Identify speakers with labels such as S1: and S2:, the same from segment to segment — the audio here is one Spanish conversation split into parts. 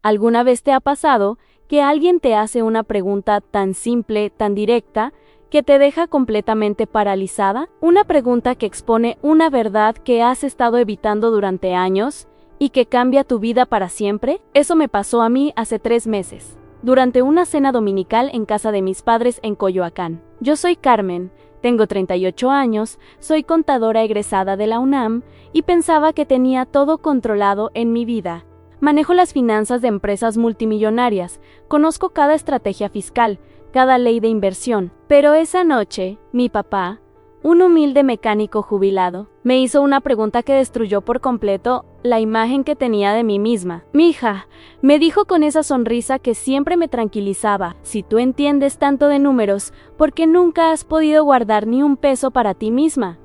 S1: ¿Alguna vez te ha pasado que alguien te hace una pregunta tan simple, tan directa, que te deja completamente paralizada? Una pregunta que expone una verdad que has estado evitando durante años y que cambia tu vida para siempre. Eso me pasó a mí hace 3 meses, durante una cena dominical en casa de mis padres en Coyoacán. Yo soy Carmen, tengo 38 años, soy contadora egresada de la UNAM y pensaba que tenía todo controlado en mi vida. Manejo las finanzas de empresas multimillonarias, conozco cada estrategia fiscal, cada ley de inversión. Pero esa noche, mi papá, un humilde mecánico jubilado, me hizo una pregunta que destruyó por completo la imagen que tenía de mí misma. «Mija», me dijo con esa sonrisa que siempre me tranquilizaba, «si tú entiendes tanto de números, ¿por qué nunca has podido guardar ni un peso para ti misma?».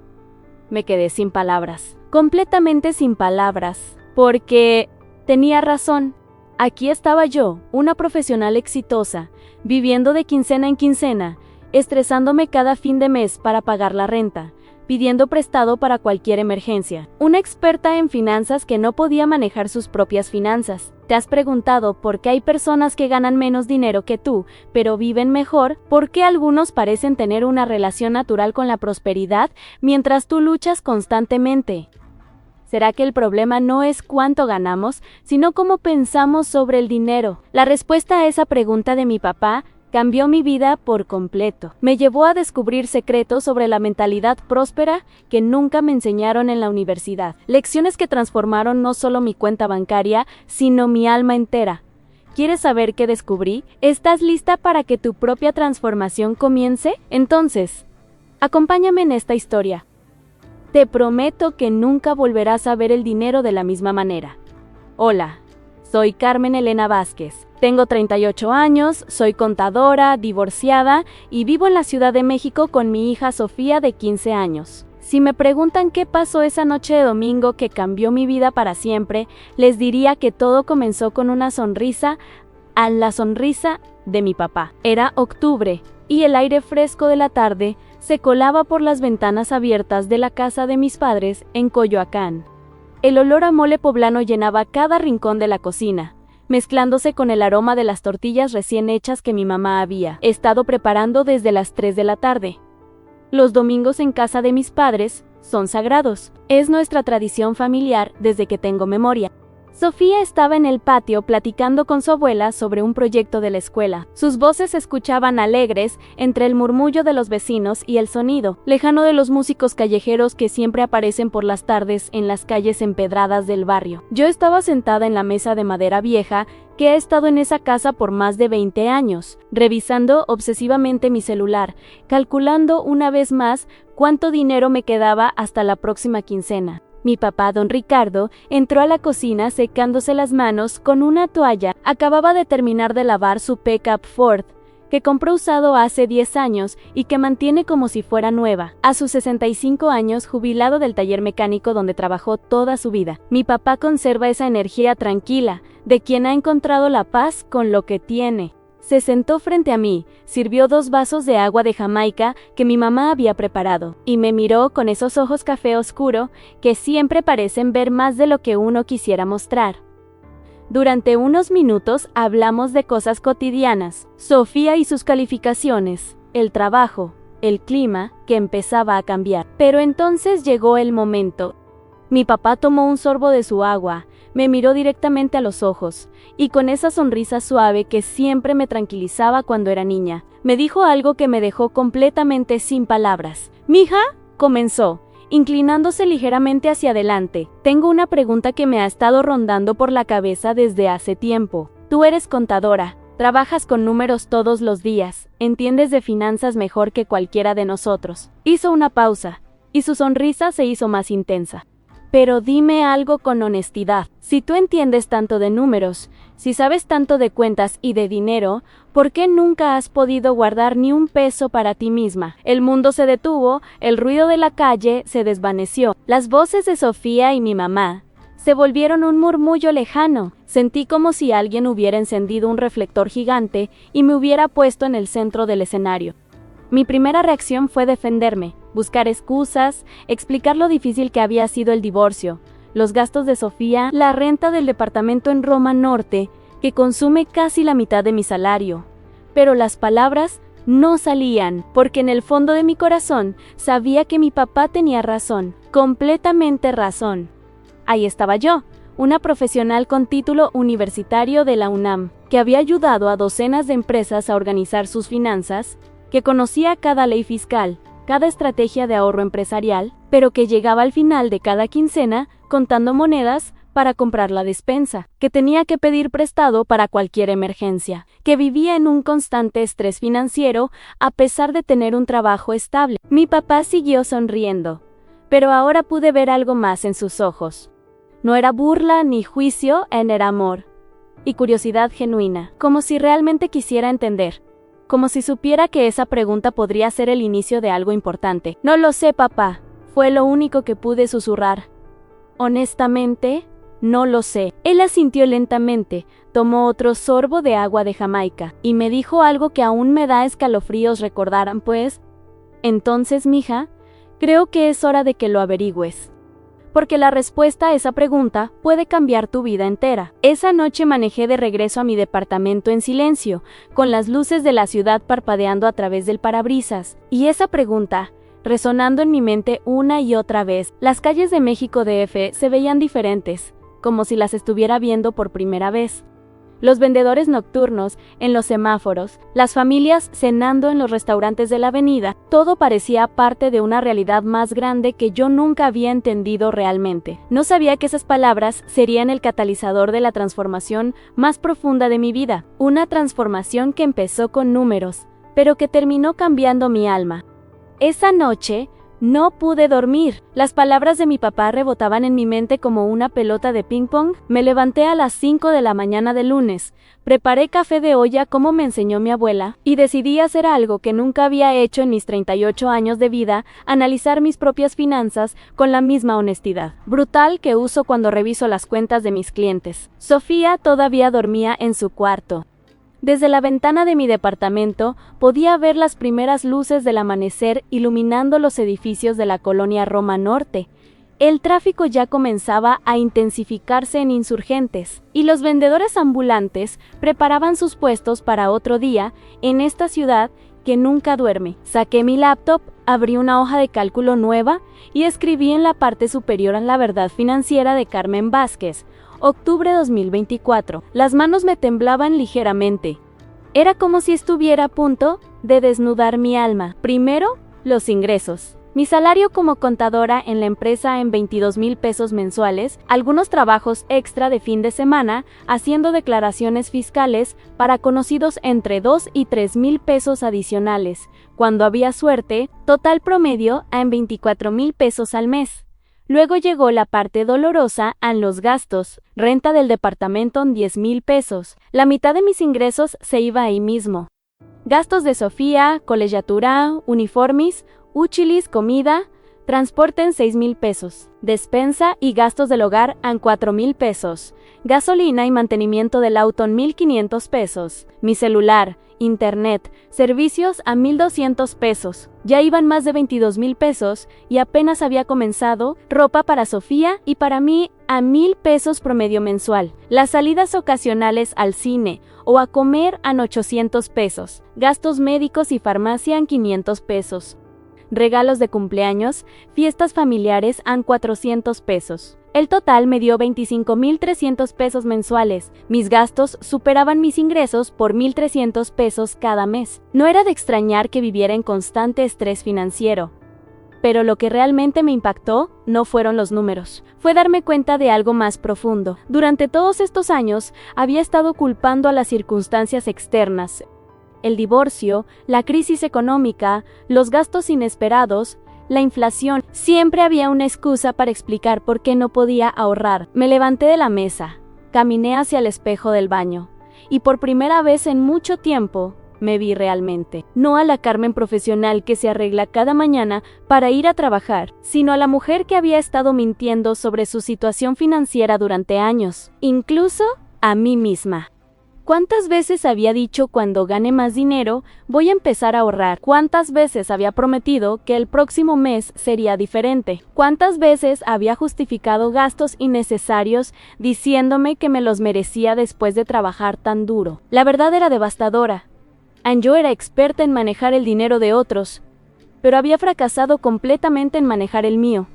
S1: Me quedé sin palabras, completamente sin palabras, porque tenía razón. Aquí estaba yo, una profesional exitosa, viviendo de quincena en quincena, estresándome cada fin de mes para pagar la renta, pidiendo prestado para cualquier emergencia. Una experta en finanzas que no podía manejar sus propias finanzas. ¿Te has preguntado por qué hay personas que ganan menos dinero que tú, pero viven mejor? ¿Por qué algunos parecen tener una relación natural con la prosperidad, mientras tú luchas constantemente? ¿Será que el problema no es cuánto ganamos, sino cómo pensamos sobre el dinero? La respuesta a esa pregunta de mi papá cambió mi vida por completo. Me llevó a descubrir secretos sobre la mentalidad próspera que nunca me enseñaron en la universidad. Lecciones que transformaron no solo mi cuenta bancaria, sino mi alma entera. ¿Quieres saber qué descubrí? ¿Estás lista para que tu propia transformación comience? Entonces, acompáñame en esta historia. Te prometo que nunca volverás a ver el dinero de la misma manera. Hola, soy Carmen Elena Vázquez. Tengo 38 años, soy contadora, divorciada y vivo en la Ciudad de México con mi hija Sofía de 15 años. Si me preguntan qué pasó esa noche de domingo que cambió mi vida para siempre, les diría que todo comenzó con una sonrisa, la sonrisa de mi papá. Era octubre y el aire fresco de la tarde se colaba por las ventanas abiertas de la casa de mis padres en Coyoacán. El olor a mole poblano llenaba cada rincón de la cocina, mezclándose con el aroma de las tortillas recién hechas que mi mamá había estado preparando desde las 3 de la tarde. Los domingos en casa de mis padres son sagrados. Es nuestra tradición familiar desde que tengo memoria. Sofía estaba en el patio platicando con su abuela sobre un proyecto de la escuela. Sus voces se escuchaban alegres entre el murmullo de los vecinos y el sonido lejano de los músicos callejeros que siempre aparecen por las tardes en las calles empedradas del barrio. Yo estaba sentada en la mesa de madera vieja que he estado en esa casa por más de 20 años, revisando obsesivamente mi celular, calculando una vez más cuánto dinero me quedaba hasta la próxima quincena. Mi papá, don Ricardo, entró a la cocina secándose las manos con una toalla. Acababa de terminar de lavar su pickup Ford, que compró usado hace 10 años y que mantiene como si fuera nueva. A sus 65 años, jubilado del taller mecánico donde trabajó toda su vida, mi papá conserva esa energía tranquila, de quien ha encontrado la paz con lo que tiene. Se sentó frente a mí, sirvió 2 vasos de agua de Jamaica que mi mamá había preparado, y me miró con esos ojos café oscuro que siempre parecen ver más de lo que uno quisiera mostrar. Durante unos minutos hablamos de cosas cotidianas, Sofía y sus calificaciones, el trabajo, el clima, que empezaba a cambiar. Pero entonces llegó el momento. Mi papá tomó un sorbo de su agua, me miró directamente a los ojos, y con esa sonrisa suave que siempre me tranquilizaba cuando era niña, me dijo algo que me dejó completamente sin palabras. «Mija», comenzó, inclinándose ligeramente hacia adelante, «tengo una pregunta que me ha estado rondando por la cabeza desde hace tiempo. Tú eres contadora, trabajas con números todos los días, entiendes de finanzas mejor que cualquiera de nosotros». Hizo una pausa, y su sonrisa se hizo más intensa. «Pero dime algo con honestidad. Si tú entiendes tanto de números, si sabes tanto de cuentas y de dinero, ¿por qué nunca has podido guardar ni un peso para ti misma?». El mundo se detuvo, el ruido de la calle se desvaneció. Las voces de Sofía y mi mamá se volvieron un murmullo lejano. Sentí como si alguien hubiera encendido un reflector gigante y me hubiera puesto en el centro del escenario. Mi primera reacción fue defenderme, buscar excusas, explicar lo difícil que había sido el divorcio, los gastos de Sofía, la renta del departamento en Roma Norte, que consume casi la mitad de mi salario. Pero las palabras no salían, porque en el fondo de mi corazón sabía que mi papá tenía razón, completamente razón. Ahí estaba yo, una profesional con título universitario de la UNAM, que había ayudado a docenas de empresas a organizar sus finanzas, que conocía cada ley fiscal, cada estrategia de ahorro empresarial, pero que llegaba al final de cada quincena contando monedas para comprar la despensa, que tenía que pedir prestado para cualquier emergencia, que vivía en un constante estrés financiero a pesar de tener un trabajo estable. Mi papá siguió sonriendo, pero ahora pude ver algo más en sus ojos. No era burla ni juicio, era amor y curiosidad genuina, como si realmente quisiera entender, como si supiera que esa pregunta podría ser el inicio de algo importante. No lo sé, papá, fue lo único que pude susurrar. Honestamente, no lo sé. Él asintió lentamente, tomó otro sorbo de agua de Jamaica, y me dijo algo que aún me da escalofríos recordar, pues, entonces, mija, creo que es hora de que lo averigües. Porque la respuesta a esa pregunta puede cambiar tu vida entera. Esa noche manejé de regreso a mi departamento en silencio, con las luces de la ciudad parpadeando a través del parabrisas, y esa pregunta resonando en mi mente una y otra vez. Las calles de México DF se veían diferentes, como si las estuviera viendo por primera vez. Los vendedores nocturnos en los semáforos, las familias cenando en los restaurantes de la avenida, todo parecía parte de una realidad más grande que yo nunca había entendido realmente. No sabía que esas palabras serían el catalizador de la transformación más profunda de mi vida, una transformación que empezó con números, pero que terminó cambiando mi alma. Esa noche no pude dormir. Las palabras de mi papá rebotaban en mi mente como una pelota de ping-pong. Me levanté a las 5 de la mañana del lunes, preparé café de olla como me enseñó mi abuela, y decidí hacer algo que nunca había hecho en mis 38 años de vida: analizar mis propias finanzas con la misma honestidad brutal que uso cuando reviso las cuentas de mis clientes. Sofía todavía dormía en su cuarto. Desde la ventana de mi departamento podía ver las primeras luces del amanecer iluminando los edificios de la colonia Roma Norte. El tráfico ya comenzaba a intensificarse en Insurgentes, y los vendedores ambulantes preparaban sus puestos para otro día en esta ciudad que nunca duerme. Saqué mi laptop, abrí una hoja de cálculo nueva y escribí en la parte superior La verdad financiera de Carmen Vázquez, octubre 2024. Las manos me temblaban ligeramente. Era como si estuviera a punto de desnudar mi alma. Primero, los ingresos. Mi salario como contadora en la empresa en 22,000 pesos mensuales, algunos trabajos extra de fin de semana, haciendo declaraciones fiscales para conocidos entre 2 y 3,000 pesos adicionales. Cuando había suerte, total promedio en 24,000 pesos al mes. Luego llegó la parte dolorosa, en los gastos, renta del departamento en 10,000 pesos. La mitad de mis ingresos se iba ahí mismo. Gastos de Sofía, colegiatura, uniformes, útiles, comida, transporte en 6,000 pesos. Despensa y gastos del hogar en 4,000 pesos. Gasolina y mantenimiento del auto en 1,500 pesos. Mi celular, internet, servicios a 1,200 pesos. Ya iban más de 22,000 pesos y apenas había comenzado. Ropa para Sofía y para mí a 1,000 pesos promedio mensual. Las salidas ocasionales al cine o a comer a 800 pesos. Gastos médicos y farmacia en 500 pesos. Regalos de cumpleaños, fiestas familiares en 400 pesos. El total me dio 25,300 pesos mensuales. Mis gastos superaban mis ingresos por 1,300 pesos cada mes. No era de extrañar que viviera en constante estrés financiero. Pero lo que realmente me impactó no fueron los números. Fue darme cuenta de algo más profundo. Durante todos estos años había estado culpando a las circunstancias externas. El divorcio, la crisis económica, los gastos inesperados, la inflación. Siempre había una excusa para explicar por qué no podía ahorrar. Me levanté de la mesa, caminé hacia el espejo del baño, y por primera vez en mucho tiempo me vi realmente. No a la Carmen profesional que se arregla cada mañana para ir a trabajar, sino a la mujer que había estado mintiendo sobre su situación financiera durante años, incluso a mí misma. ¿Cuántas veces había dicho cuando gane más dinero, voy a empezar a ahorrar? ¿Cuántas veces había prometido que el próximo mes sería diferente? ¿Cuántas veces había justificado gastos innecesarios diciéndome que me los merecía después de trabajar tan duro? La verdad era devastadora. Yo era experta en manejar el dinero de otros, pero había fracasado completamente en manejar el mío.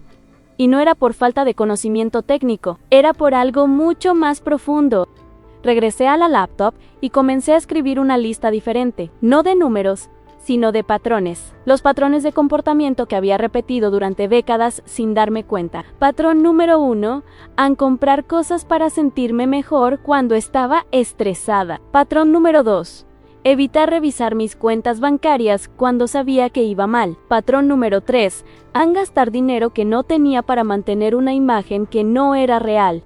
S1: Y no era por falta de conocimiento técnico, era por algo mucho más profundo. Regresé a la laptop y comencé a escribir una lista diferente, no de números, sino de patrones. Los patrones de comportamiento que había repetido durante décadas sin darme cuenta. Patrón número 1, comprar cosas para sentirme mejor cuando estaba estresada. Patrón número 2, evitar revisar mis cuentas bancarias cuando sabía que iba mal. Patrón número 3, gastar dinero que no tenía para mantener una imagen que no era real.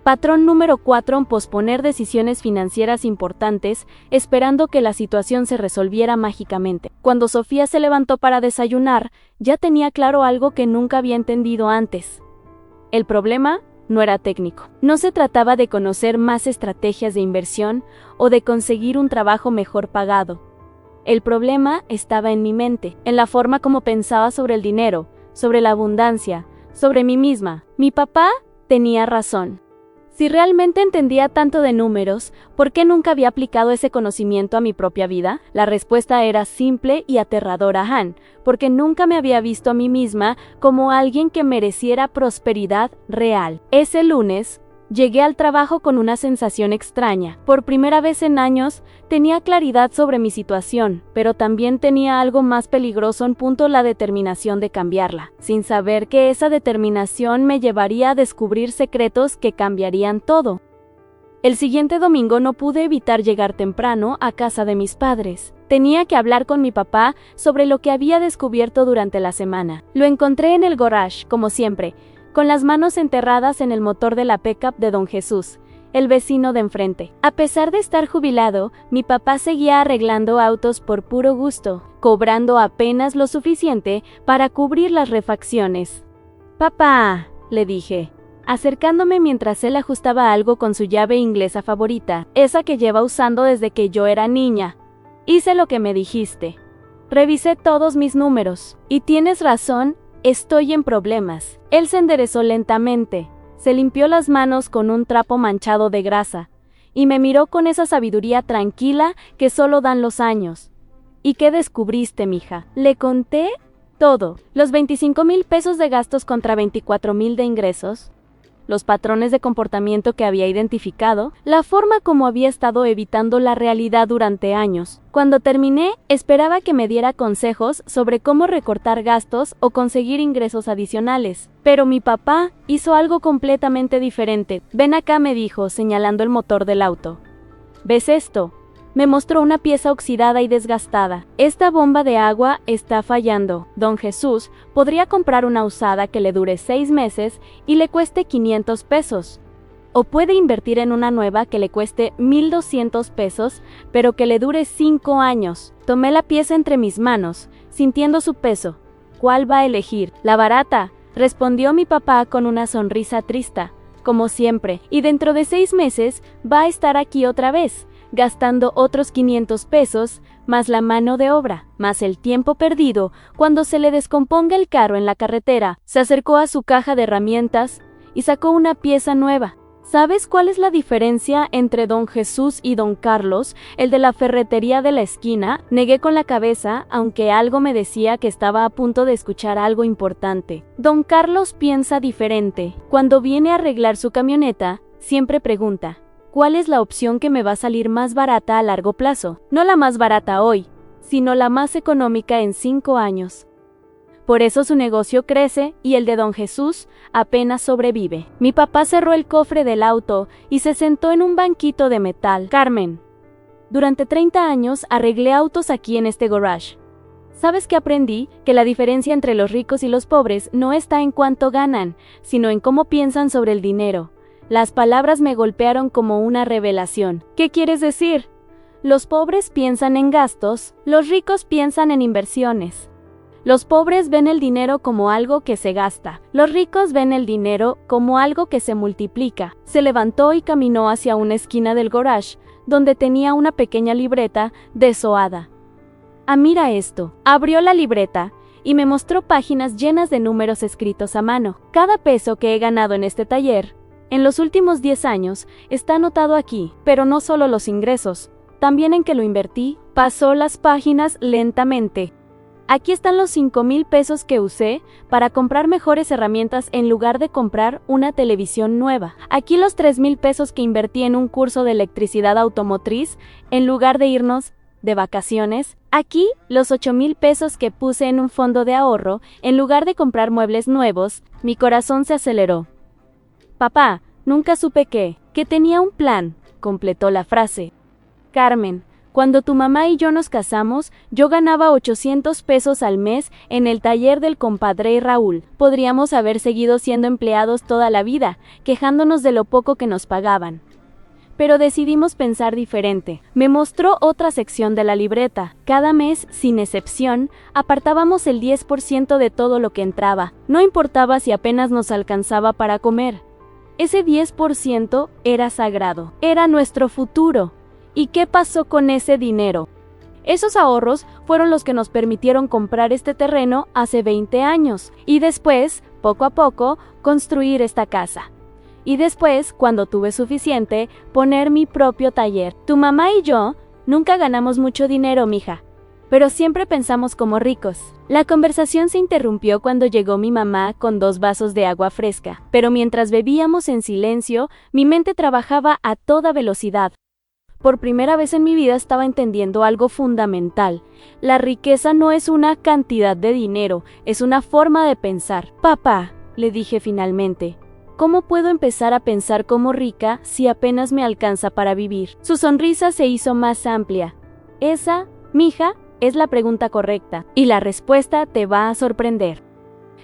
S1: Patrón número 4, posponer decisiones financieras importantes, esperando que la situación se resolviera mágicamente. Cuando Sofía se levantó para desayunar, ya tenía claro algo que nunca había entendido antes. El problema no era técnico. No se trataba de conocer más estrategias de inversión o de conseguir un trabajo mejor pagado. El problema estaba en mi mente, en la forma como pensaba sobre el dinero, sobre la abundancia, sobre mí misma. Mi papá tenía razón. Si realmente entendía tanto de números, ¿por qué nunca había aplicado ese conocimiento a mi propia vida? La respuesta era simple y aterradora, porque nunca me había visto a mí misma como alguien que mereciera prosperidad real. Ese lunes, llegué al trabajo con una sensación extraña. Por primera vez en años, tenía claridad sobre mi situación, pero también tenía algo más peligroso, la determinación de cambiarla, sin saber que esa determinación me llevaría a descubrir secretos que cambiarían todo. El siguiente domingo no pude evitar llegar temprano a casa de mis padres. Tenía que hablar con mi papá sobre lo que había descubierto durante la semana. Lo encontré en el garage, como siempre, con las manos enterradas en el motor de la pickup de don Jesús, el vecino de enfrente. A pesar de estar jubilado, mi papá seguía arreglando autos por puro gusto, cobrando apenas lo suficiente para cubrir las refacciones. «Papá», le dije, acercándome mientras él ajustaba algo con su llave inglesa favorita, esa que lleva usando desde que yo era niña. «Hice lo que me dijiste. Revisé todos mis números. Y tienes razón, estoy en problemas». Él se enderezó lentamente, se limpió las manos con un trapo manchado de grasa, y me miró con esa sabiduría tranquila que solo dan los años. «¿Y qué descubriste, mija?». Le conté todo, los 25,000 pesos de gastos contra 24,000 de ingresos, los patrones de comportamiento que había identificado, la forma como había estado evitando la realidad durante años. Cuando terminé, esperaba que me diera consejos sobre cómo recortar gastos o conseguir ingresos adicionales. Pero mi papá hizo algo completamente diferente. «Ven acá», me dijo, señalando el motor del auto. «¿Ves esto?». Me mostró una pieza oxidada y desgastada. «Esta bomba de agua está fallando. Don Jesús podría comprar una usada que le dure 6 meses y le cueste 500 pesos. O puede invertir en una nueva que le cueste 1,200 pesos, pero que le dure 5 años. Tomé la pieza entre mis manos, sintiendo su peso. «¿Cuál va a elegir?». «La barata», respondió mi papá con una sonrisa triste, como siempre. «Y dentro de 6 meses va a estar aquí otra vez, gastando otros 500 pesos, más la mano de obra, más el tiempo perdido cuando se le descomponga el carro en la carretera». Se acercó a su caja de herramientas y sacó una pieza nueva. «¿Sabes cuál es la diferencia entre don Jesús y don Carlos, el de la ferretería de la esquina?». Negué con la cabeza, aunque algo me decía que estaba a punto de escuchar algo importante. «Don Carlos piensa diferente. Cuando viene a arreglar su camioneta, siempre pregunta: ¿cuál es la opción que me va a salir más barata a largo plazo? No la más barata hoy, sino la más económica en 5 años. Por eso su negocio crece y el de don Jesús apenas sobrevive». Mi papá cerró el cofre del auto y se sentó en un banquito de metal. «Carmen, durante 30 años arreglé autos aquí en este garage. ¿Sabes qué aprendí? Que la diferencia entre los ricos y los pobres no está en cuánto ganan, sino en cómo piensan sobre el dinero». Las palabras me golpearon como una revelación. «¿Qué quieres decir?». «Los pobres piensan en gastos, los ricos piensan en inversiones. Los pobres ven el dinero como algo que se gasta, los ricos ven el dinero como algo que se multiplica». Se levantó y caminó hacia una esquina del garage, donde tenía una pequeña libreta desoada. Ah, mira esto. Abrió la libreta y me mostró páginas llenas de números escritos a mano. Cada peso que he ganado en este taller, en los últimos 10 años, está anotado aquí, pero no solo los ingresos, también en que lo invertí. Pasó las páginas lentamente. Aquí están los 5,000 pesos que usé para comprar mejores herramientas en lugar de comprar una televisión nueva. Aquí los 3,000 pesos que invertí en un curso de electricidad automotriz en lugar de irnos de vacaciones. Aquí los 8,000 pesos que puse en un fondo de ahorro en lugar de comprar muebles nuevos. Mi corazón se aceleró. Papá, nunca supe que tenía un plan, completó la frase. Carmen, cuando tu mamá y yo nos casamos, yo ganaba 800 pesos al mes en el taller del compadre Raúl. Podríamos haber seguido siendo empleados toda la vida, quejándonos de lo poco que nos pagaban. Pero decidimos pensar diferente. Me mostró otra sección de la libreta. Cada mes, sin excepción, apartábamos el 10% de todo lo que entraba. No importaba si apenas nos alcanzaba para comer. Ese 10% era sagrado. Era nuestro futuro. ¿Y qué pasó con ese dinero? Esos ahorros fueron los que nos permitieron comprar este terreno hace 20 años y después, poco a poco, construir esta casa. Y después, cuando tuve suficiente, poner mi propio taller. Tu mamá y yo nunca ganamos mucho dinero, mija, pero siempre pensamos como ricos. La conversación se interrumpió cuando llegó mi mamá con 2 vasos de agua fresca, pero mientras bebíamos en silencio, mi mente trabajaba a toda velocidad. Por primera vez en mi vida estaba entendiendo algo fundamental. La riqueza no es una cantidad de dinero, es una forma de pensar. Papá, le dije finalmente, ¿cómo puedo empezar a pensar como rica si apenas me alcanza para vivir? Su sonrisa se hizo más amplia. Esa, mija, es la pregunta correcta, y la respuesta te va a sorprender.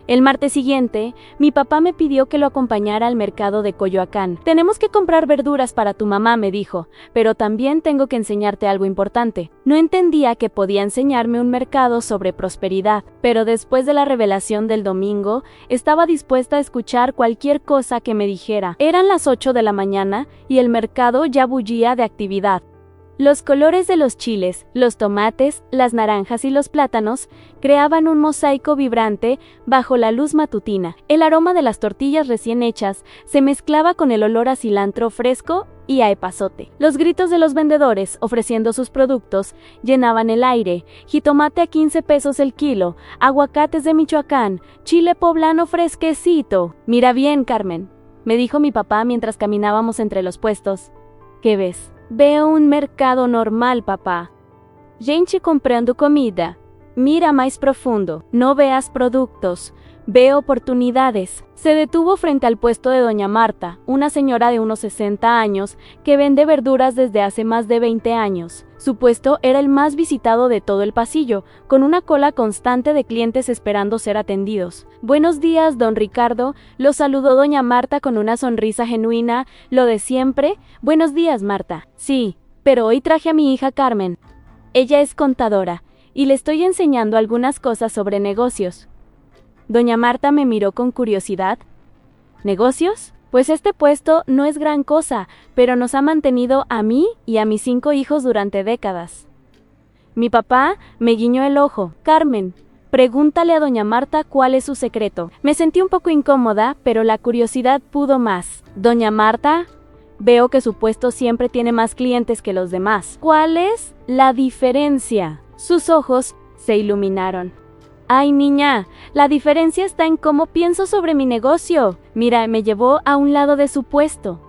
S1: El martes siguiente, mi papá me pidió que lo acompañara al mercado de Coyoacán. Tenemos que comprar verduras para tu mamá, me dijo, pero también tengo que enseñarte algo importante. No entendía que podía enseñarme un mercado sobre prosperidad, pero después de la revelación del domingo, estaba dispuesta a escuchar cualquier cosa que me dijera. Eran las 8 de la mañana y el mercado ya bullía de actividad. Los colores de los chiles, los tomates, las naranjas y los plátanos creaban un mosaico vibrante bajo la luz matutina. El aroma de las tortillas recién hechas se mezclaba con el olor a cilantro fresco y a epazote. Los gritos de los vendedores ofreciendo sus productos llenaban el aire. Jitomate a 15 pesos el kilo, aguacates de Michoacán, chile poblano fresquecito. Mira bien, Carmen, me dijo mi papá mientras caminábamos entre los puestos. ¿Qué ves? Veo un mercado normal, papá. Gente comprando comida. Mira más profundo. No veas productos. Ve oportunidades. Se detuvo frente al puesto de doña Marta, una señora de unos 60 años que vende verduras desde hace más de 20 años. Su puesto era el más visitado de todo el pasillo, con una cola constante de clientes esperando ser atendidos. Buenos días, don Ricardo, lo saludó doña Marta con una sonrisa genuina, lo de siempre. Buenos días, Marta. Sí, pero hoy traje a mi hija Carmen. Ella es contadora, y le estoy enseñando algunas cosas sobre negocios. Doña Marta me miró con curiosidad. ¿Negocios? Pues este puesto no es gran cosa, pero nos ha mantenido a mí y a mis 5 hijos durante décadas. Mi papá me guiñó el ojo. Carmen, pregúntale a doña Marta cuál es su secreto. Me sentí un poco incómoda, pero la curiosidad pudo más. Doña Marta, veo que su puesto siempre tiene más clientes que los demás. ¿Cuál es la diferencia? Sus ojos se iluminaron. Ay, niña, la diferencia está en cómo pienso sobre mi negocio. Mira, me llevó a un lado de su puesto.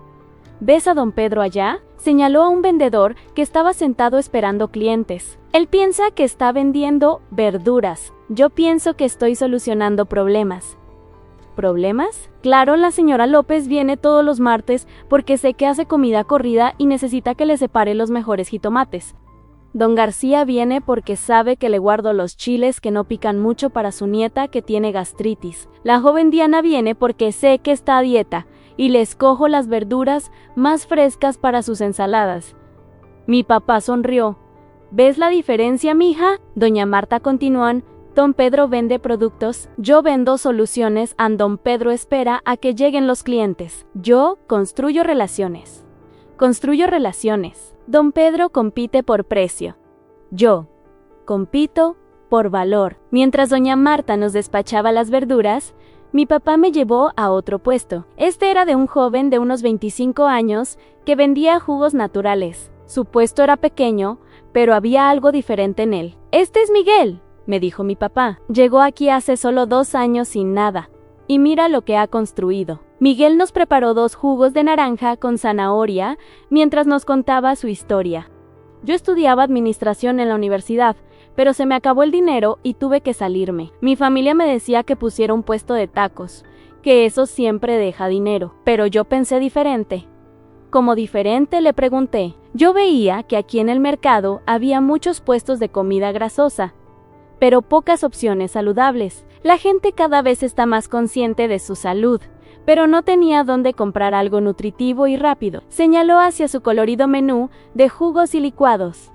S1: ¿Ves a don Pedro allá? Señaló a un vendedor que estaba sentado esperando clientes. Él piensa que está vendiendo verduras. Yo pienso que estoy solucionando problemas. ¿Problemas? Claro, la señora López viene todos los martes porque sé que hace comida corrida y necesita que le separe los mejores jitomates. Don García viene porque sabe que le guardo los chiles que no pican mucho para su nieta que tiene gastritis. La joven Diana viene porque sé que está a dieta y le escojo las verduras más frescas para sus ensaladas. Mi papá sonrió. ¿Ves la diferencia, mija? Doña Marta continuó. Don Pedro vende productos, yo vendo soluciones, and don Pedro espera a que lleguen los clientes. Yo construyo relaciones. Construyo relaciones. Don Pedro compite por precio. Yo compito por valor. Mientras doña Marta nos despachaba las verduras, mi papá me llevó a otro puesto. Este era de un joven de unos 25 años que vendía jugos naturales. Su puesto era pequeño, pero había algo diferente en él. «Este es Miguel», me dijo mi papá. Llegó aquí hace solo 2 años sin nada. Y mira lo que ha construido. Miguel nos preparó 2 jugos de naranja con zanahoria mientras nos contaba su historia. Yo estudiaba administración en la universidad, pero se me acabó el dinero y tuve que salirme. Mi familia me decía que pusiera un puesto de tacos, que eso siempre deja dinero, pero yo pensé diferente. Como diferente, le pregunté. Yo veía que aquí en el mercado había muchos puestos de comida grasosa, pero pocas opciones saludables. La gente cada vez está más consciente de su salud, pero no tenía dónde comprar algo nutritivo y rápido. Señaló hacia su colorido menú de jugos y licuados.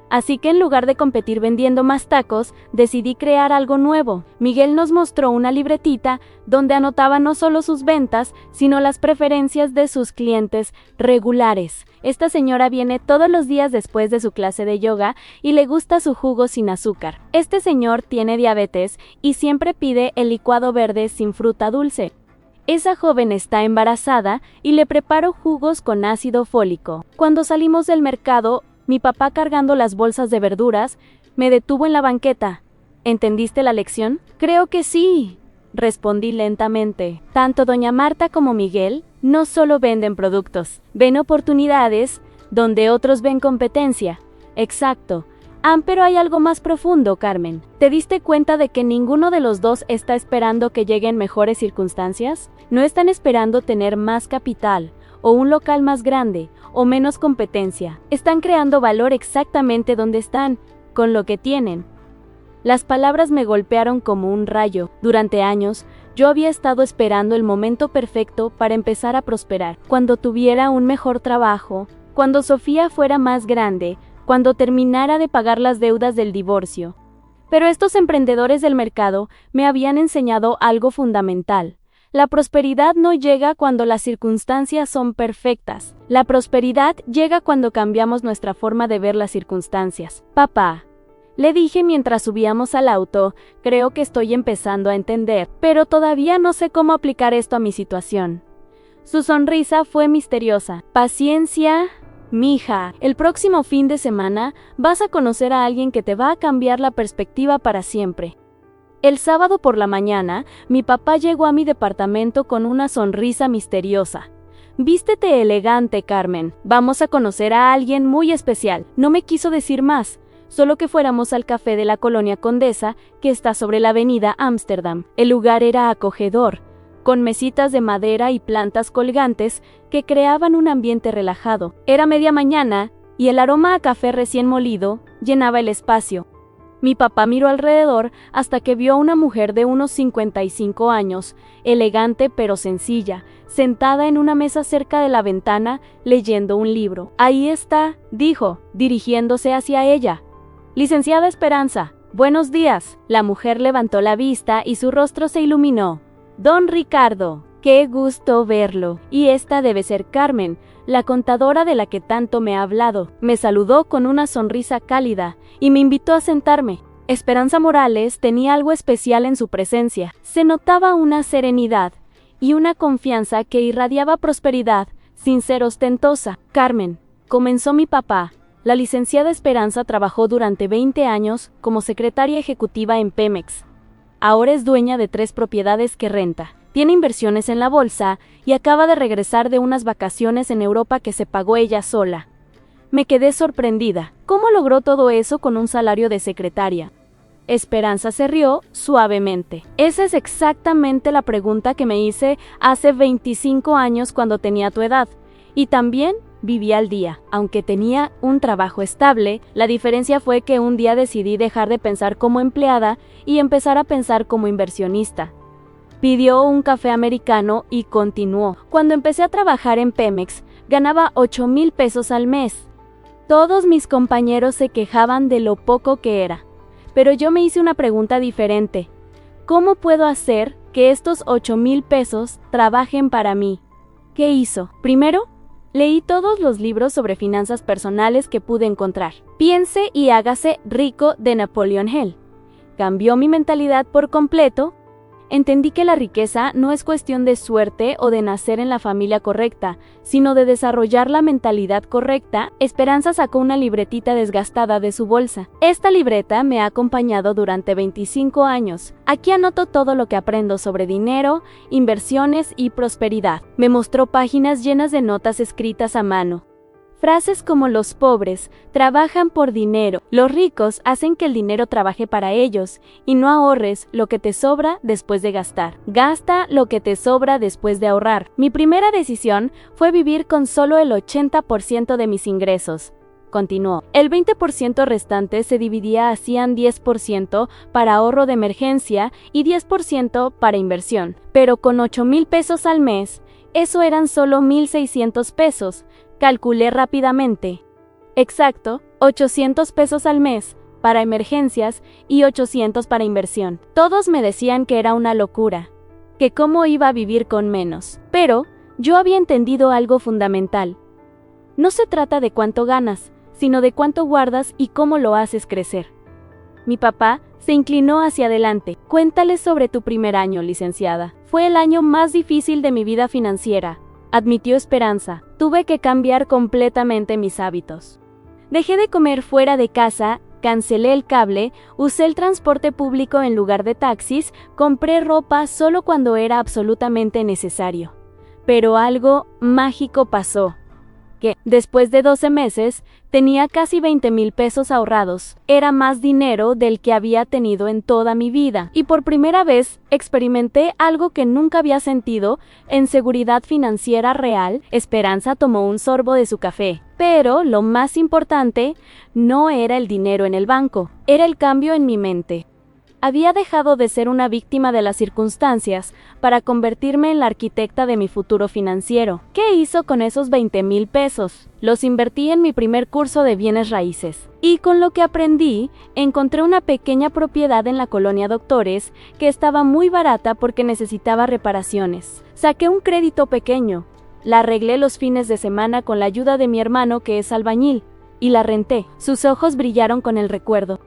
S1: Así que en lugar de competir vendiendo más tacos, decidí crear algo nuevo. Miguel nos mostró una libretita donde anotaba no solo sus ventas, sino las preferencias de sus clientes regulares. Esta señora viene todos los días después de su clase de yoga y le gusta su jugo sin azúcar. Este señor tiene diabetes y siempre pide el licuado verde sin fruta dulce. Esa joven está embarazada y le preparo jugos con ácido fólico. Cuando salimos del mercado, mi papá, cargando las bolsas de verduras, me detuvo en la banqueta. ¿Entendiste la lección? Creo que sí, respondí lentamente. Tanto doña Marta como Miguel no solo venden productos, ven oportunidades donde otros ven competencia. Exacto. Pero hay algo más profundo, Carmen. ¿Te diste cuenta de que ninguno de los dos está esperando que lleguen mejores circunstancias? No están esperando tener más capital, o un local más grande, o menos competencia. Están creando valor exactamente donde están, con lo que tienen. Las palabras me golpearon como un rayo. Durante años, yo había estado esperando el momento perfecto para empezar a prosperar. Cuando tuviera un mejor trabajo, cuando Sofía fuera más grande, cuando terminara de pagar las deudas del divorcio. Pero estos emprendedores del mercado me habían enseñado algo fundamental. La prosperidad no llega cuando las circunstancias son perfectas. La prosperidad llega cuando cambiamos nuestra forma de ver las circunstancias. Papá, le dije mientras subíamos al auto, creo que estoy empezando a entender, pero todavía no sé cómo aplicar esto a mi situación. Su sonrisa fue misteriosa. Paciencia, mija. El próximo fin de semana vas a conocer a alguien que te va a cambiar la perspectiva para siempre. El sábado por la mañana, mi papá llegó a mi departamento con una sonrisa misteriosa. Vístete elegante, Carmen. Vamos a conocer a alguien muy especial. No me quiso decir más, solo que fuéramos al café de la Colonia Condesa, que está sobre la avenida Ámsterdam. El lugar era acogedor, con mesitas de madera y plantas colgantes que creaban un ambiente relajado. Era media mañana y el aroma a café recién molido llenaba el espacio. Mi papá miró alrededor hasta que vio a una mujer de unos 55 años, elegante pero sencilla, sentada en una mesa cerca de la ventana, leyendo un libro. «Ahí está», dijo, dirigiéndose hacia ella. «Licenciada Esperanza, buenos días». La mujer levantó la vista y su rostro se iluminó. «Don Ricardo, qué gusto verlo. Y esta debe ser Carmen, la contadora de la que tanto me ha hablado». Me saludó con una sonrisa cálida y me invitó a sentarme. Esperanza Morales tenía algo especial en su presencia. Se notaba una serenidad y una confianza que irradiaba prosperidad sin ser ostentosa. «Carmen», comenzó mi papá, «la licenciada Esperanza trabajó durante 20 años como secretaria ejecutiva en Pemex. Ahora es dueña de 3 propiedades que renta. Tiene inversiones en la bolsa y acaba de regresar de unas vacaciones en Europa que se pagó ella sola». Me quedé sorprendida. ¿Cómo logró todo eso con un salario de secretaria? Esperanza se rió suavemente. Esa es exactamente la pregunta que me hice hace 25 años cuando tenía tu edad. Y también vivía al día. Aunque tenía un trabajo estable, la diferencia fue que un día decidí dejar de pensar como empleada y empezar a pensar como inversionista. Pidió un café americano y continuó. Cuando empecé a trabajar en Pemex, ganaba 8,000 pesos al mes. Todos mis compañeros se quejaban de lo poco que era. Pero yo me hice una pregunta diferente. ¿Cómo puedo hacer que estos 8,000 pesos trabajen para mí? ¿Qué hizo? Primero, Leí todos los libros sobre finanzas personales que pude encontrar. Piense y hágase rico de Napoleon Hill. Cambió mi mentalidad por completo. Entendí que la riqueza no es cuestión de suerte o de nacer en la familia correcta, sino de desarrollar la mentalidad correcta. Esperanza sacó una libretita desgastada de su bolsa. Esta libreta me ha acompañado durante 25 años. Aquí anoto todo lo que aprendo sobre dinero, inversiones y prosperidad. Me mostró páginas llenas de notas escritas a mano. Frases como los pobres trabajan por dinero, los ricos hacen que el dinero trabaje para ellos, y no ahorres lo que te sobra después de gastar. Gasta lo que te sobra después de ahorrar. Mi primera decisión fue vivir con solo el 80% de mis ingresos. Continuó. El 20% restante se dividía así en 10% para ahorro de emergencia y 10% para inversión. Pero con 8,000 pesos al mes, eso eran solo 1,600 pesos. Calculé rápidamente. Exacto, 800 pesos al mes para emergencias y 800 para inversión. Todos me decían que era una locura, que cómo iba a vivir con menos. Pero yo había entendido algo fundamental. No se trata de cuánto ganas, sino de cuánto guardas y cómo lo haces crecer. Mi papá se inclinó hacia adelante. Cuéntales sobre tu primer año, licenciada. Fue el año más difícil de mi vida financiera, admitió Esperanza. Tuve que cambiar completamente mis hábitos. Dejé de comer fuera de casa, cancelé el cable, usé el transporte público en lugar de taxis, compré ropa solo cuando era absolutamente necesario. Pero algo mágico pasó. Que, después de 12 meses, tenía casi 20,000 pesos ahorrados. Era más dinero del que había tenido en toda mi vida. Y por primera vez, experimenté algo que nunca había sentido, en seguridad financiera real. Esperanza tomó un sorbo de su café. Pero, lo más importante, no era el dinero en el banco, era el cambio en mi mente. Había dejado de ser una víctima de las circunstancias para convertirme en la arquitecta de mi futuro financiero. ¿Qué hizo con esos 20,000 pesos? Los invertí en mi primer curso de bienes raíces. Y con lo que aprendí, encontré una pequeña propiedad en la colonia Doctores que estaba muy barata porque necesitaba reparaciones. Saqué un crédito pequeño. La arreglé los fines de semana con la ayuda de mi hermano que es albañil, y la renté. Sus ojos brillaron con el recuerdo.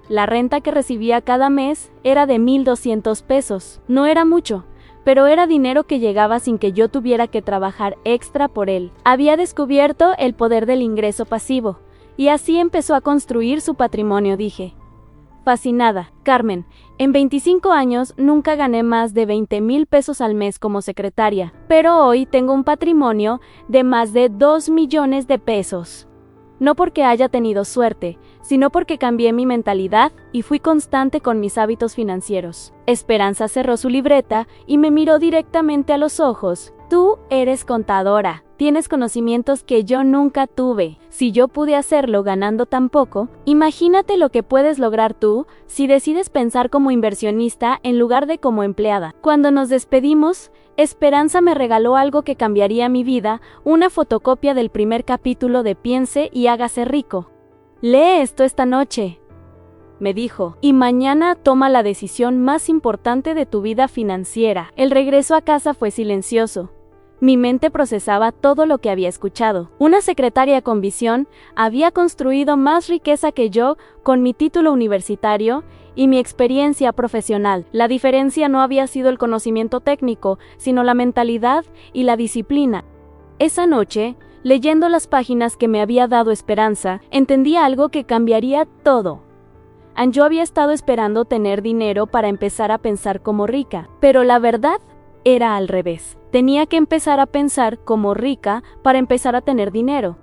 S1: La renta que recibía cada mes era de 1,200 pesos. No era mucho, pero era dinero que llegaba sin que yo tuviera que trabajar extra por él. Había descubierto el poder del ingreso pasivo, y así empezó a construir su patrimonio, dije. Fascinada. Carmen, en 25 años nunca gané más de 20,000 pesos al mes como secretaria, pero hoy tengo un patrimonio de más de 2 millones de pesos. No porque haya tenido suerte, sino porque cambié mi mentalidad y fui constante con mis hábitos financieros. Esperanza cerró su libreta y me miró directamente a los ojos. Tú eres contadora, tienes conocimientos que yo nunca tuve. Si yo pude hacerlo ganando tan poco, imagínate lo que puedes lograr tú si decides pensar como inversionista en lugar de como empleada. Cuando nos despedimos, Esperanza me regaló algo que cambiaría mi vida, una fotocopia del primer capítulo de Piense y hágase rico. Lee esto esta noche, me dijo, y mañana toma la decisión más importante de tu vida financiera. El regreso a casa fue silencioso. Mi mente procesaba todo lo que había escuchado. Una secretaria con visión había construido más riqueza que yo con mi título universitario y mi experiencia profesional. La diferencia no había sido el conocimiento técnico, sino la mentalidad y la disciplina. Esa noche, leyendo las páginas que me había dado Esperanza, entendí algo que cambiaría todo. Yo había estado esperando tener dinero para empezar a pensar como rica, pero la verdad era al revés. Tenía que empezar a pensar como rica para empezar a tener dinero.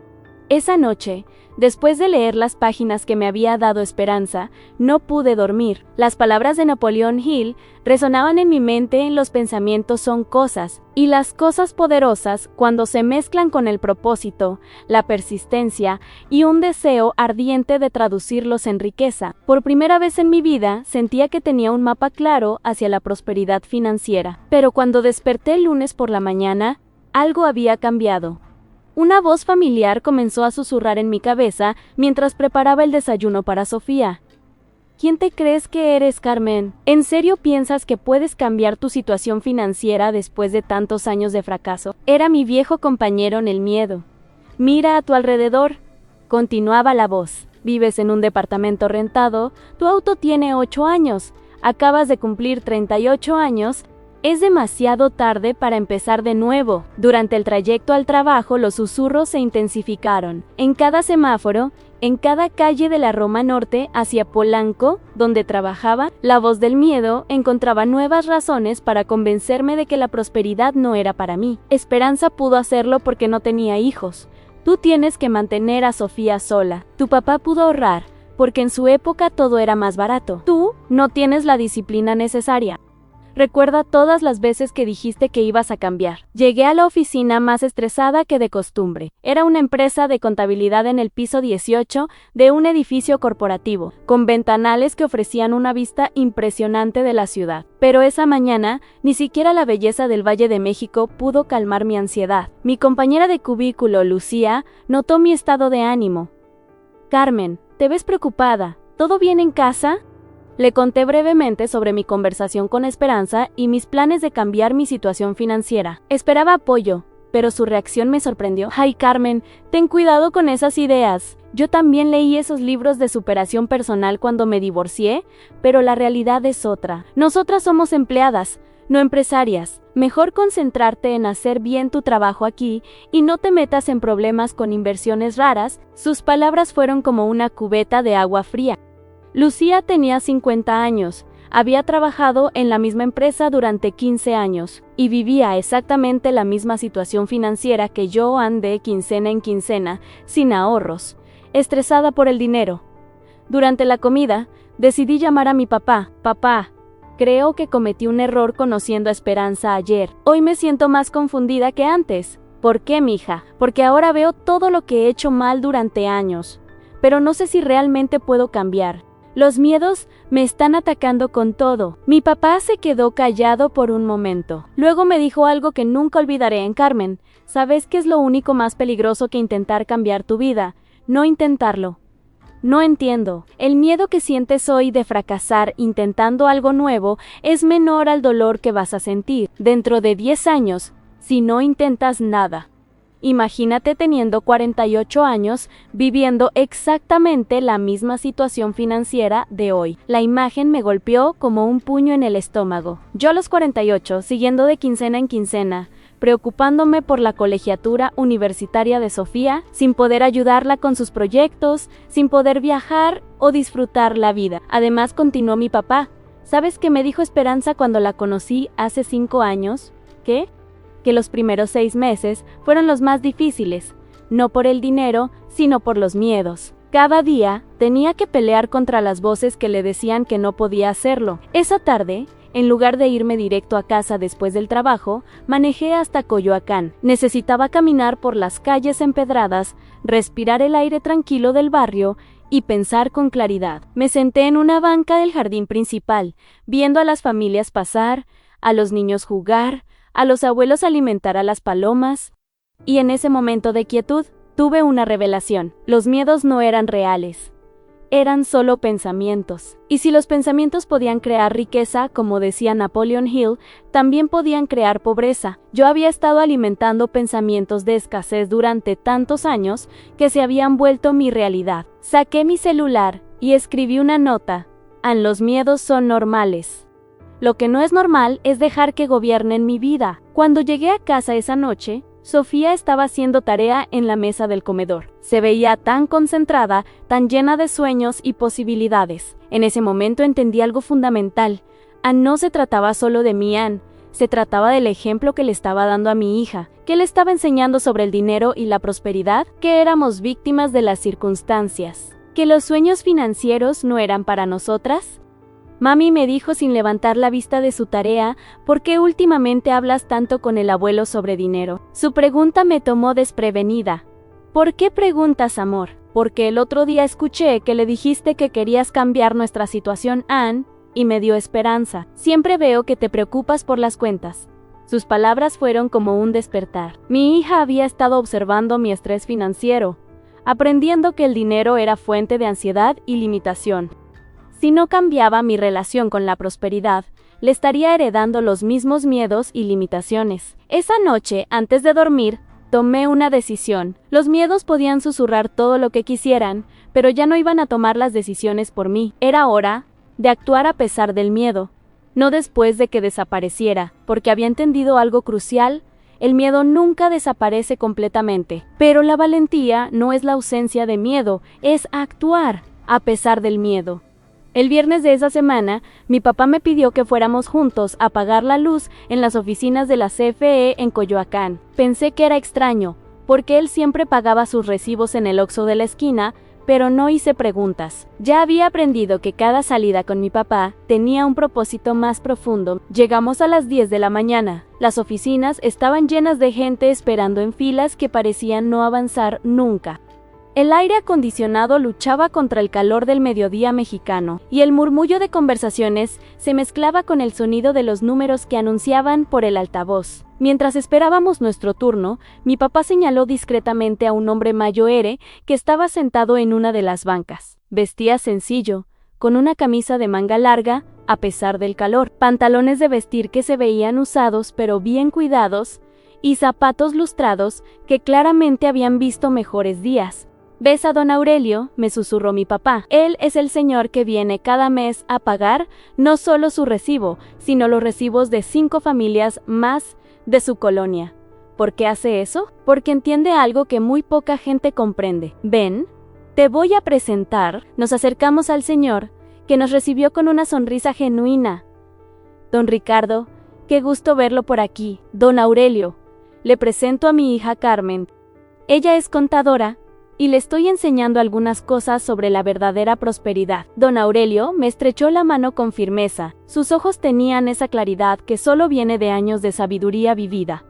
S1: Esa noche, después de leer las páginas que me había dado Esperanza, no pude dormir. Las palabras de Napoleon Hill resonaban en mi mente. Los pensamientos son cosas, y las cosas poderosas, cuando se mezclan con el propósito, la persistencia y un deseo ardiente de traducirlos en riqueza. Por primera vez en mi vida, sentía que tenía un mapa claro hacia la prosperidad financiera. Pero cuando desperté el lunes por la mañana, algo había cambiado. Una voz familiar comenzó a susurrar en mi cabeza mientras preparaba el desayuno para Sofía. ¿Quién te crees que eres, Carmen? ¿En serio piensas que puedes cambiar tu situación financiera después de tantos años de fracaso? Era mi viejo compañero en el miedo. Mira a tu alrededor, continuaba la voz. Vives en un departamento rentado, tu auto tiene 8 años, acabas de cumplir 38 años. Es demasiado tarde para empezar de nuevo. Durante el trayecto al trabajo, los susurros se intensificaron. En cada semáforo, en cada calle de la Roma Norte hacia Polanco, donde trabajaba, la voz del miedo encontraba nuevas razones para convencerme de que la prosperidad no era para mí. Esperanza pudo hacerlo porque no tenía hijos. Tú tienes que mantener a Sofía sola. Tu papá pudo ahorrar, porque en su época todo era más barato. Tú no tienes la disciplina necesaria. Recuerda todas las veces que dijiste que ibas a cambiar. Llegué a la oficina más estresada que de costumbre. Era una empresa de contabilidad en el piso 18 de un edificio corporativo, con ventanales que ofrecían una vista impresionante de la ciudad. Pero esa mañana, ni siquiera la belleza del Valle de México pudo calmar mi ansiedad. Mi compañera de cubículo, Lucía, notó mi estado de ánimo. Carmen, te ves preocupada. ¿Todo bien en casa? Le conté brevemente sobre mi conversación con Esperanza y mis planes de cambiar mi situación financiera. Esperaba apoyo, pero su reacción me sorprendió. Ay, Carmen, ten cuidado con esas ideas. Yo también leí esos libros de superación personal cuando me divorcié, pero la realidad es otra. Nosotras somos empleadas, no empresarias. Mejor concentrarte en hacer bien tu trabajo aquí y no te metas en problemas con inversiones raras. Sus palabras fueron como una cubeta de agua fría. Lucía tenía 50 años, había trabajado en la misma empresa durante 15 años y vivía exactamente la misma situación financiera que yo andé quincena en quincena, sin ahorros, estresada por el dinero. Durante la comida, decidí llamar a mi papá. Papá, creo que cometí un error conociendo a Esperanza ayer. Hoy me siento más confundida que antes. ¿Por qué, mija? Porque ahora veo todo lo que he hecho mal durante años, pero no sé si realmente puedo cambiar. Los miedos me están atacando con todo. Mi papá se quedó callado por un momento. Luego me dijo algo que nunca olvidaré en Carmen. ¿Sabes qué es lo único más peligroso que intentar cambiar tu vida? No intentarlo. No entiendo. El miedo que sientes hoy de fracasar intentando algo nuevo es menor al dolor que vas a sentir dentro de 10 años si no intentas nada. Imagínate teniendo 48 años, viviendo exactamente la misma situación financiera de hoy. La imagen me golpeó como un puño en el estómago. Yo a los 48, siguiendo de quincena en quincena, preocupándome por la colegiatura universitaria de Sofía, sin poder ayudarla con sus proyectos, sin poder viajar o disfrutar la vida. Además, continuó mi papá. ¿Sabes qué me dijo Esperanza cuando la conocí hace 5 años? ¿Qué? Que los primeros 6 meses fueron los más difíciles, no por el dinero, sino por los miedos. Cada día tenía que pelear contra las voces que le decían que no podía hacerlo. Esa tarde, en lugar de irme directo a casa después del trabajo, manejé hasta Coyoacán. Necesitaba caminar por las calles empedradas, respirar el aire tranquilo del barrio y pensar con claridad. Me senté en una banca del jardín principal, viendo a las familias pasar, a los niños jugar, a los abuelos alimentar a las palomas, y en ese momento de quietud tuve una revelación. Los miedos no eran reales, eran solo pensamientos. Y si los pensamientos podían crear riqueza, como decía Napoleon Hill, también podían crear pobreza. Yo había estado alimentando pensamientos de escasez durante tantos años que se habían vuelto mi realidad. Saqué mi celular y escribí una nota. Los miedos son normales. Lo que no es normal es dejar que gobiernen mi vida. Cuando llegué a casa esa noche, Sofía estaba haciendo tarea en la mesa del comedor. Se veía tan concentrada, tan llena de sueños y posibilidades. En ese momento entendí algo fundamental. No se trataba solo de mí, se trataba del ejemplo que le estaba dando a mi hija, que le estaba enseñando sobre el dinero y la prosperidad, que éramos víctimas de las circunstancias, que los sueños financieros no eran para nosotras. Mami me dijo sin levantar la vista de su tarea, ¿por qué últimamente hablas tanto con el abuelo sobre dinero? Su pregunta me tomó desprevenida. ¿Por qué preguntas, amor? Porque el otro día escuché que le dijiste que querías cambiar nuestra situación, Ann, y me dio esperanza. Siempre veo que te preocupas por las cuentas. Sus palabras fueron como un despertar. Mi hija había estado observando mi estrés financiero, aprendiendo que el dinero era fuente de ansiedad y limitación. Si no cambiaba mi relación con la prosperidad, le estaría heredando los mismos miedos y limitaciones. Esa noche, antes de dormir, tomé una decisión. Los miedos podían susurrar todo lo que quisieran, pero ya no iban a tomar las decisiones por mí. Era hora de actuar a pesar del miedo, no después de que desapareciera, porque había entendido algo crucial. El miedo nunca desaparece completamente, pero la valentía no es la ausencia de miedo, es actuar a pesar del miedo. El viernes de esa semana, mi papá me pidió que fuéramos juntos a pagar la luz en las oficinas de la CFE en Coyoacán. Pensé que era extraño, porque él siempre pagaba sus recibos en el Oxxo de la esquina, pero no hice preguntas. Ya había aprendido que cada salida con mi papá tenía un propósito más profundo. Llegamos a las 10 de la mañana. Las oficinas estaban llenas de gente esperando en filas que parecían no avanzar nunca. El aire acondicionado luchaba contra el calor del mediodía mexicano, y el murmullo de conversaciones se mezclaba con el sonido de los números que anunciaban por el altavoz. Mientras esperábamos nuestro turno, mi papá señaló discretamente a un hombre mayoere que estaba sentado en una de las bancas. Vestía sencillo, con una camisa de manga larga, a pesar del calor, pantalones de vestir que se veían usados pero bien cuidados, y zapatos lustrados que claramente habían visto mejores días. «¿Ves a don Aurelio?», me susurró mi papá. «Él es el señor que viene cada mes a pagar no solo su recibo, sino los recibos de 5 familias más de su colonia». ¿Por qué hace eso? Porque entiende algo que muy poca gente comprende. «Ven, te voy a presentar». Nos acercamos al señor, que nos recibió con una sonrisa genuina. «Don Ricardo, qué gusto verlo por aquí. Don Aurelio, le presento a mi hija Carmen. Ella es contadora, y le estoy enseñando algunas cosas sobre la verdadera prosperidad». Don Aurelio me estrechó la mano con firmeza. Sus ojos tenían esa claridad que solo viene de años de sabiduría vivida.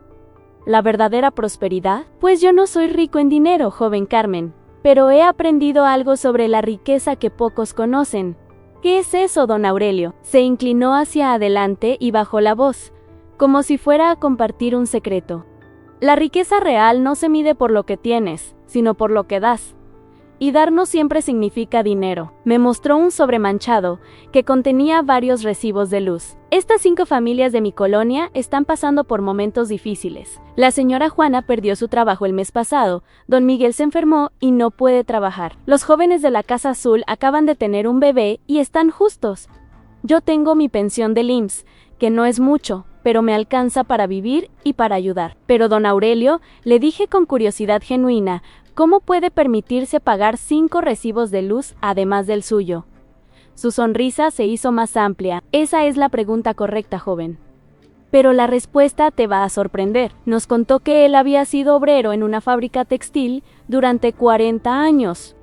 S1: ¿La verdadera prosperidad? Pues yo no soy rico en dinero, joven Carmen, pero he aprendido algo sobre la riqueza que pocos conocen. ¿Qué es eso, don Aurelio? Se inclinó hacia adelante y bajó la voz, como si fuera a compartir un secreto. La riqueza real no se mide por lo que tienes, sino por lo que das. Y dar no siempre significa dinero. Me mostró un sobre manchado que contenía varios recibos de luz. «Estas 5 familias de mi colonia están pasando por momentos difíciles. La señora Juana perdió su trabajo el mes pasado, don Miguel se enfermó y no puede trabajar. Los jóvenes de la Casa Azul acaban de tener un bebé y están justos. Yo tengo mi pensión del IMSS, que no es mucho, pero me alcanza para vivir y para ayudar». «Pero don Aurelio», le dije con curiosidad genuina, «¿cómo puede permitirse pagar 5 recibos de luz además del suyo?». Su sonrisa se hizo más amplia. «Esa es la pregunta correcta, joven. Pero la respuesta te va a sorprender». Nos contó que él había sido obrero en una fábrica textil durante 40 años.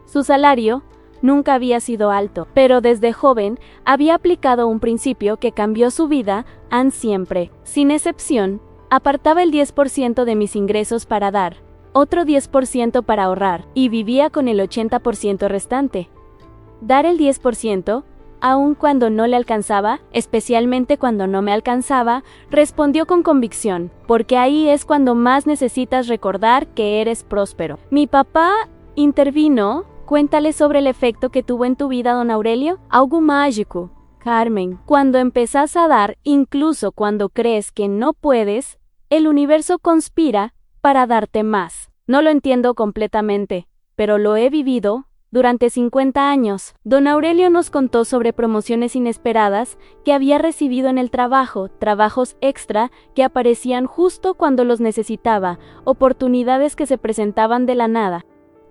S1: Su salario nunca había sido alto, pero desde joven había aplicado un principio que cambió su vida siempre. Sin excepción, apartaba el 10% de mis ingresos para dar, otro 10% para ahorrar, y vivía con el 80% restante. Dar el 10%, aun cuando no le alcanzaba, especialmente cuando no me alcanzaba, respondió con convicción, porque ahí es cuando más necesitas recordar que eres próspero. Mi papá intervino. «Cuéntale sobre el efecto que tuvo en tu vida don Aurelio». «Algo mágico, Carmen. Cuando empezás a dar, incluso cuando crees que no puedes, el universo conspira para darte más. No lo entiendo completamente, pero lo he vivido durante 50 años». Don Aurelio nos contó sobre promociones inesperadas que había recibido en el trabajo, trabajos extra que aparecían justo cuando los necesitaba, oportunidades que se presentaban de la nada.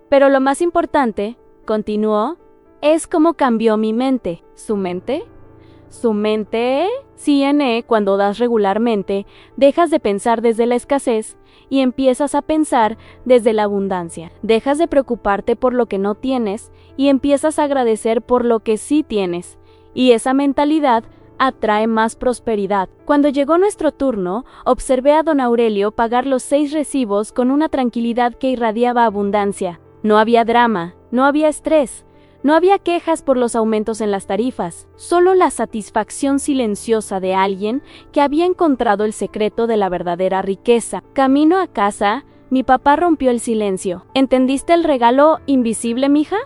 S1: «Pero lo más importante», continuó, «es cómo cambió mi mente». ¿Su mente? ¿Su mente? CNE, cuando das regularmente, dejas de pensar desde la escasez y empiezas a pensar desde la abundancia. Dejas de preocuparte por lo que no tienes y empiezas a agradecer por lo que sí tienes. Y esa mentalidad atrae más prosperidad. Cuando llegó nuestro turno, observé a don Aurelio pagar los 6 recibos con una tranquilidad que irradiaba abundancia. No había drama, no había estrés, no había quejas por los aumentos en las tarifas, solo la satisfacción silenciosa de alguien que había encontrado el secreto de la verdadera riqueza. Camino a casa, mi papá rompió el silencio. «¿Entendiste el regalo invisible, mija?».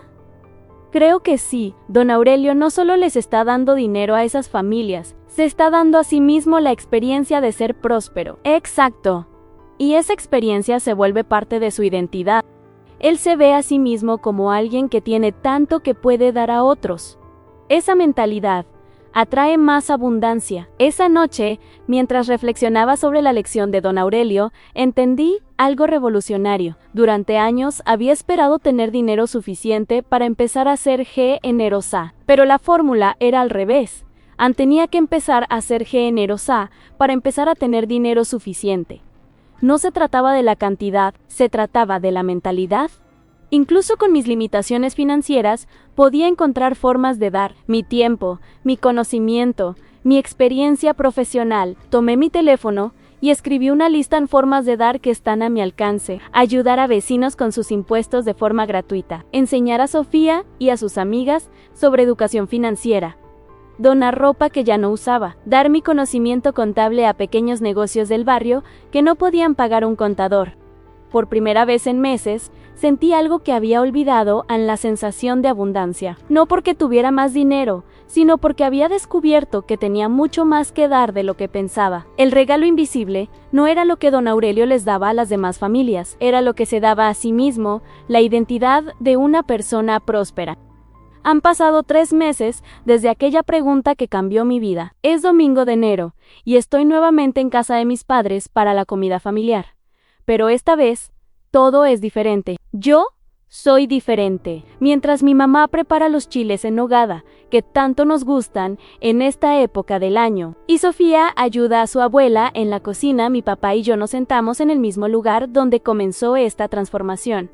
S1: Creo que sí, don Aurelio no solo les está dando dinero a esas familias, se está dando a sí mismo la experiencia de ser próspero. Exacto. Y esa experiencia se vuelve parte de su identidad. Él se ve a sí mismo como alguien que tiene tanto que puede dar a otros. Esa mentalidad atrae más abundancia. Esa noche, mientras reflexionaba sobre la lección de don Aurelio, entendí algo revolucionario. Durante años había esperado tener dinero suficiente para empezar a ser generosa, pero la fórmula era al revés. Tenía que empezar a ser generosa para empezar a tener dinero suficiente. No se trataba de la cantidad, se trataba de la mentalidad. Incluso con mis limitaciones financieras, podía encontrar formas de dar mi tiempo, mi conocimiento, mi experiencia profesional. Tomé mi teléfono y escribí una lista en formas de dar que están a mi alcance. Ayudar a vecinos con sus impuestos de forma gratuita. Enseñar a Sofía y a sus amigas sobre educación financiera. Donar ropa que ya no usaba, dar mi conocimiento contable a pequeños negocios del barrio que no podían pagar un contador. Por primera vez en meses, sentí algo que había olvidado en la sensación de abundancia. No porque tuviera más dinero, sino porque había descubierto que tenía mucho más que dar de lo que pensaba. El regalo invisible no era lo que don Aurelio les daba a las demás familias, era lo que se daba a sí mismo, la identidad de una persona próspera. Han pasado 3 meses desde aquella pregunta que cambió mi vida. Es domingo de enero, y estoy nuevamente en casa de mis padres para la comida familiar. Pero esta vez, todo es diferente. Yo soy diferente. Mientras mi mamá prepara los chiles en nogada, que tanto nos gustan en esta época del año, y Sofía ayuda a su abuela en la cocina, mi papá y yo nos sentamos en el mismo lugar donde comenzó esta transformación.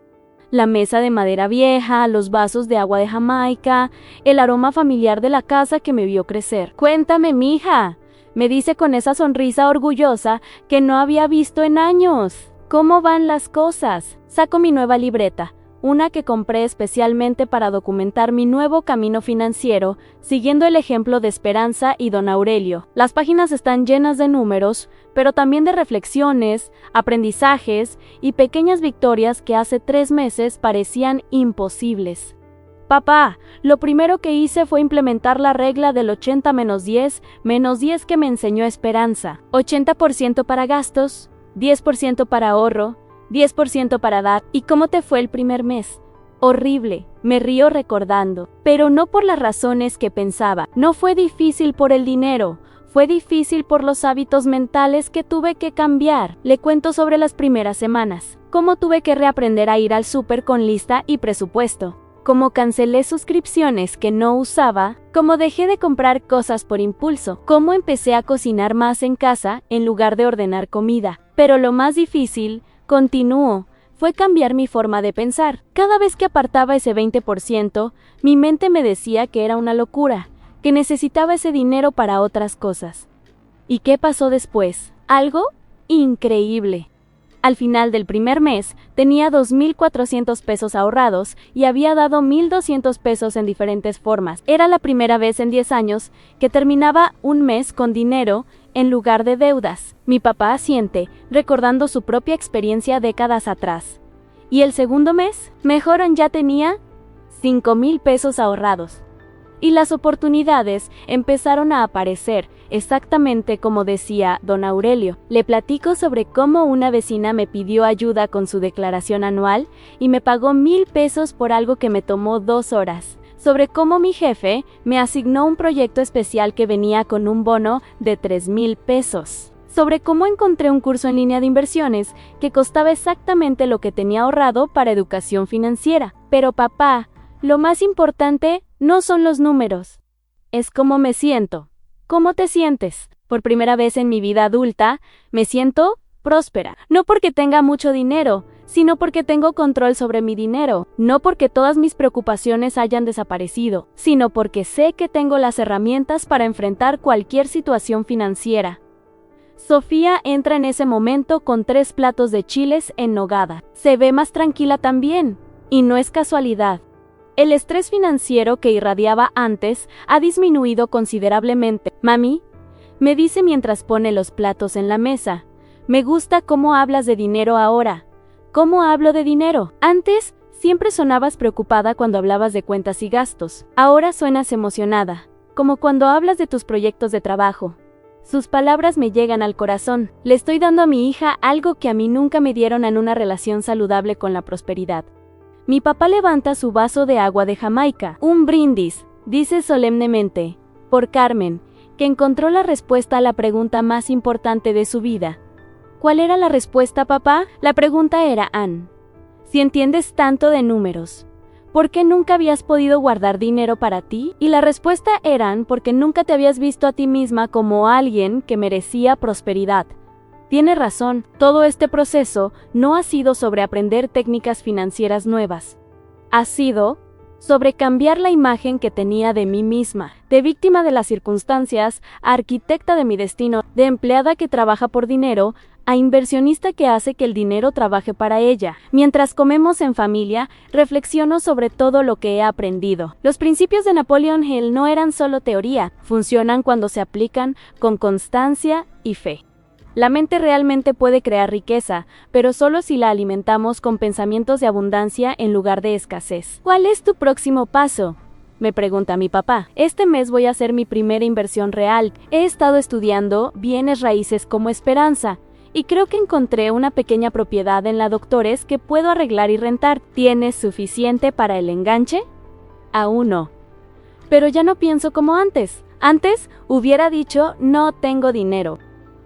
S1: La mesa de madera vieja, los vasos de agua de Jamaica, el aroma familiar de la casa que me vio crecer. Cuéntame, mija, me dice con esa sonrisa orgullosa que no había visto en años. ¿Cómo van las cosas? Saco mi nueva libreta, una que compré especialmente para documentar mi nuevo camino financiero, siguiendo el ejemplo de Esperanza y don Aurelio. Las páginas están llenas de números, pero también de reflexiones, aprendizajes y pequeñas victorias que hace 3 meses parecían imposibles. Papá, lo primero que hice fue implementar la regla del 80-10, -10 que me enseñó Esperanza. 80% para gastos, 10% para ahorro, 10% para dar. ¿Y cómo te fue el primer mes? Horrible, me río recordando, pero no por las razones que pensaba. No fue difícil por el dinero, fue difícil por los hábitos mentales que tuve que cambiar. Le cuento sobre las primeras semanas, cómo tuve que reaprender a ir al súper con lista y presupuesto, cómo cancelé suscripciones que no usaba, cómo dejé de comprar cosas por impulso, cómo empecé a cocinar más en casa en lugar de ordenar comida. Pero lo más difícil, continuó, fue cambiar mi forma de pensar. Cada vez que apartaba ese 20%, mi mente me decía que era una locura, que necesitaba ese dinero para otras cosas. ¿Y qué pasó después? Algo increíble. Al final del primer mes, tenía 2,400 pesos ahorrados y había dado 1,200 pesos en diferentes formas. Era la primera vez en 10 años que terminaba un mes con dinero en lugar de deudas. Mi papá asiente, recordando su propia experiencia décadas atrás. Y el segundo mes, mejor ya tenía 5,000 pesos ahorrados. Y las oportunidades empezaron a aparecer, exactamente como decía don Aurelio. Le platico sobre cómo una vecina me pidió ayuda con su declaración anual y me pagó 1,000 pesos por algo que me tomó 2 horas. Sobre cómo mi jefe me asignó un proyecto especial que venía con un bono de 3,000 pesos. Sobre cómo encontré un curso en línea de inversiones que costaba exactamente lo que tenía ahorrado para educación financiera. Pero papá, lo más importante no son los números. Es cómo me siento. ¿Cómo te sientes? Por primera vez en mi vida adulta, me siento próspera. No porque tenga mucho dinero, sino porque tengo control sobre mi dinero. No porque todas mis preocupaciones hayan desaparecido, sino porque sé que tengo las herramientas para enfrentar cualquier situación financiera. Sofía entra en ese momento con 3 platos de chiles en nogada. Se ve más tranquila también, y no es casualidad. El estrés financiero que irradiaba antes ha disminuido considerablemente. Mami, me dice mientras pone los platos en la mesa, me gusta cómo hablas de dinero ahora. ¿Cómo hablo de dinero? Antes Siempre sonabas preocupada cuando hablabas de cuentas y gastos. Ahora suenas emocionada, como cuando hablas de tus proyectos de trabajo. Sus palabras me llegan al corazón. Le estoy dando a mi hija algo que a mí nunca me dieron en una relación saludable con la prosperidad. Mi papá levanta su vaso de agua de Jamaica. Un brindis, dice solemnemente, por Carmen, que encontró la respuesta a la pregunta más importante de su vida. ¿Cuál era la respuesta, papá? La pregunta era, Ann, si entiendes tanto de números, ¿por qué nunca habías podido guardar dinero para ti? Y la respuesta era, porque nunca te habías visto a ti misma como alguien que merecía prosperidad. Tiene razón, todo este proceso no ha sido sobre aprender técnicas financieras nuevas. Ha sido sobre cambiar la imagen que tenía de mí misma, de víctima de las circunstancias, a arquitecta de mi destino, de empleada que trabaja por dinero, a inversionista que hace que el dinero trabaje para ella. Mientras comemos en familia, reflexiono sobre todo lo que he aprendido. Los principios de Napoleon Hill no eran solo teoría, funcionan cuando se aplican con constancia y fe. La mente realmente puede crear riqueza, pero solo si la alimentamos con pensamientos de abundancia en lugar de escasez. ¿Cuál es tu próximo paso?, me pregunta mi papá. Este mes voy a hacer mi primera inversión real. He estado estudiando bienes raíces como esperanza, y creo que encontré una pequeña propiedad en la Doctores que puedo arreglar y rentar. ¿Tienes suficiente para el enganche? Aún no. Pero ya no pienso como antes. Antes hubiera dicho, no tengo dinero.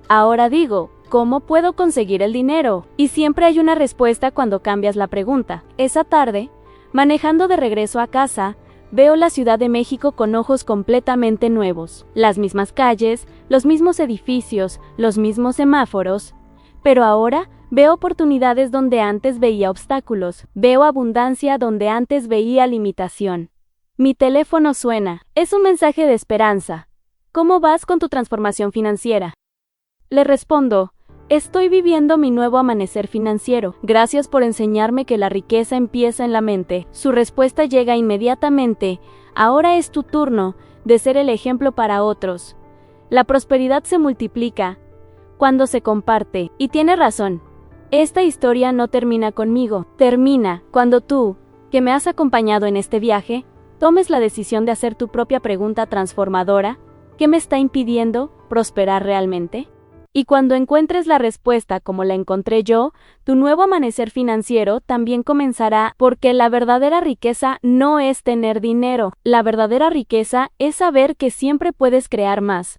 S1: Ahora digo, ¿cómo puedo conseguir el dinero? Y siempre hay una respuesta cuando cambias la pregunta. Esa tarde, manejando de regreso a casa, veo la Ciudad de México con ojos completamente nuevos. Las mismas calles, los mismos edificios, los mismos semáforos. Pero ahora veo oportunidades donde antes veía obstáculos. Veo abundancia donde antes veía limitación. Mi teléfono suena. Es un mensaje de esperanza. ¿Cómo vas con tu transformación financiera? Le respondo, estoy viviendo mi nuevo amanecer financiero. Gracias por enseñarme que la riqueza empieza en la mente. Su respuesta llega inmediatamente. Ahora es tu turno de ser el ejemplo para otros. La prosperidad se multiplica cuando se comparte. Y tiene razón. Esta historia no termina conmigo. Termina cuando tú, que me has acompañado en este viaje, tomes la decisión de hacer tu propia pregunta transformadora. ¿Qué me está impidiendo prosperar realmente? Y cuando encuentres la respuesta como la encontré yo, tu nuevo amanecer financiero también comenzará, porque la verdadera riqueza no es tener dinero. La verdadera riqueza es saber que siempre puedes crear más.